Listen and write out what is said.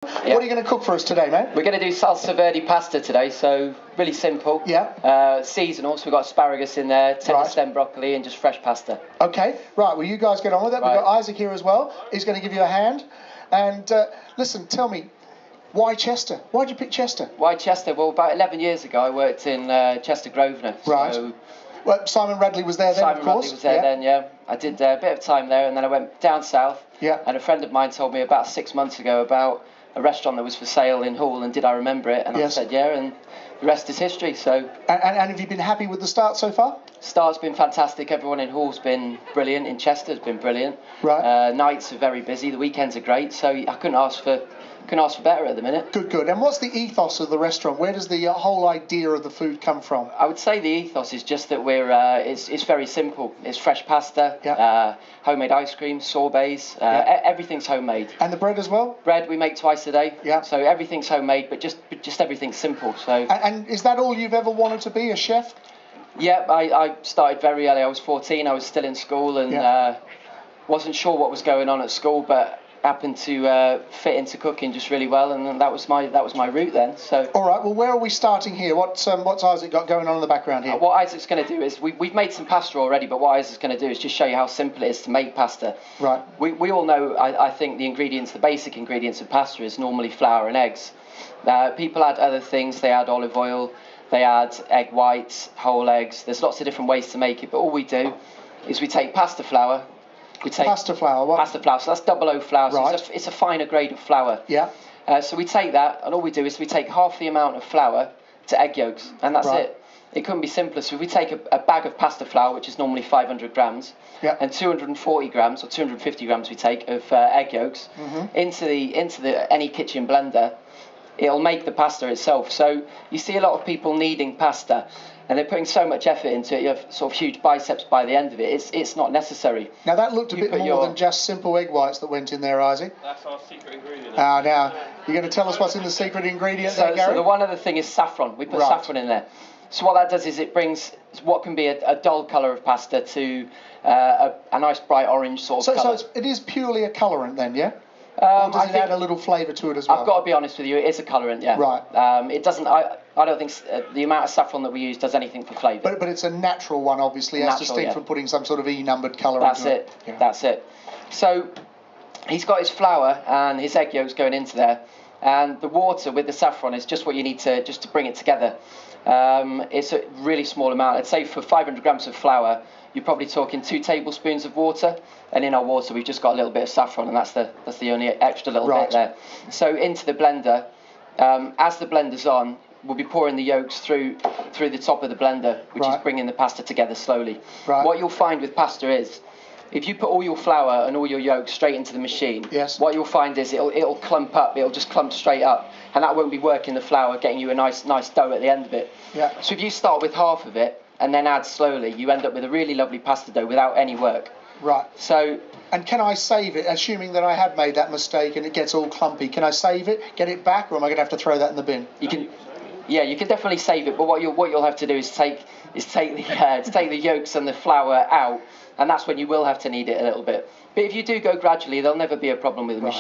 What are you going to cook for us today, mate? We're going to do salsa verde pasta today, so really simple. Yeah. Seasonal, so we've got asparagus in there, tender stem broccoli, and just fresh pasta. Okay, right, well, you guys get on with it. We've got Isaac here as well. He's going to give you a hand. And listen, tell me, why Chester? Why did you pick Chester? Why Chester? Well, about 11 years ago, I worked in Chester Grosvenor. Right. So well, Simon Radley was there then, of course. Simon Radley was there then, yeah. I did a bit of time there, and then I went down south. Yeah. And a friend of mine told me about 6 months ago about a restaurant that was for sale in Hoole, and did I remember it? And I said, yeah, and the rest is history. So. And have you been happy with the start so far? Start's been fantastic. Everyone in Hoole's been brilliant. In Chester's been brilliant. Right. Nights are very busy. The weekends are great. So I couldn't ask for better at the minute. Good. And what's the ethos of the restaurant? Where does the whole idea of the food come from? I would say the ethos is just that we're. It's very simple. It's fresh pasta, homemade ice cream, sorbets. Everything's homemade. And the bread as well? Bread we make twice a day. Yeah. So everything's homemade, but just everything's simple. So. And is that all you've ever wanted to be, a chef? Yeah, I started very early. I was 14. I was still in school and wasn't sure what was going on at school, but happened to fit into cooking just really well, and that was my route then. So. All right. Well, where are we starting here? What's Isaac got going on in the background here? What Isaac's going to do is we've made some pasta already, but what Isaac's going to do is just show you how simple it is to make pasta. Right. We all know. I think the basic ingredients of pasta is normally flour and eggs. People add other things. They add olive oil. They add egg whites, whole eggs. There's lots of different ways to make it, but all we do is we take pasta flour. Pasta flour, what? Pasta flour, so that's 00 flour, right. So it's a finer grade of flour. Yeah. So we take that, and all we do is we take half the amount of flour to egg yolks, and that's it. It couldn't be simpler. So if we take a bag of pasta flour, which is normally 500 grams, and 240 grams or 250 grams we take of egg yolks into any kitchen blender, it'll make the pasta itself. So you see a lot of people kneading pasta, and they're putting so much effort into it. You have sort of huge biceps by the end of it. It's not necessary. Now that looked a bit more than just simple egg whites that went in there, Isaac. That's our secret ingredient. Now you're going to tell us what's in the secret ingredient there, Gary? So the one other thing is saffron. We put saffron in there. So what that does is it brings what can be a dull colour of pasta to a nice bright orange sort of colour. So it is purely a colourant then, yeah? Or does it add a little flavour to it as well? I've got to be honest with you, it is a colourant, yeah. Right. It doesn't. I don't think the amount of saffron that we use does anything for flavour. But it's a natural one, obviously, as distinct from putting some sort of E-numbered colour into it. That's it. That's it. So he's got his flour and his egg yolks going into there, and the water with the saffron is just what you need to bring it together. It's a really small amount. I'd say for 500 grams of flour, you're probably talking 2 tablespoons of water, and in our water we've just got a little bit of saffron, and that's the only extra little bit there. So into the blender, as the blender's on, we'll be pouring the yolks through the top of the blender, which is bringing the pasta together slowly. What you'll find with pasta is, if you put all your flour and all your yolks straight into the machine, what you'll find is it'll clump up. It'll just clump straight up, and that won't be working the flour, getting you a nice dough at the end of it. Yeah. So if you start with half of it and then add slowly, you end up with a really lovely pasta dough without any work. Right. So. And can I save it, assuming that I have made that mistake and it gets all clumpy? Can I save it, get it back, or am I going to have to throw that in the bin? You can. Yeah, you can definitely save it, but what you'll have to do is take the yolks and the flour out, and that's when you will have to knead it a little bit. But if you do go gradually, there'll never be a problem with the machine.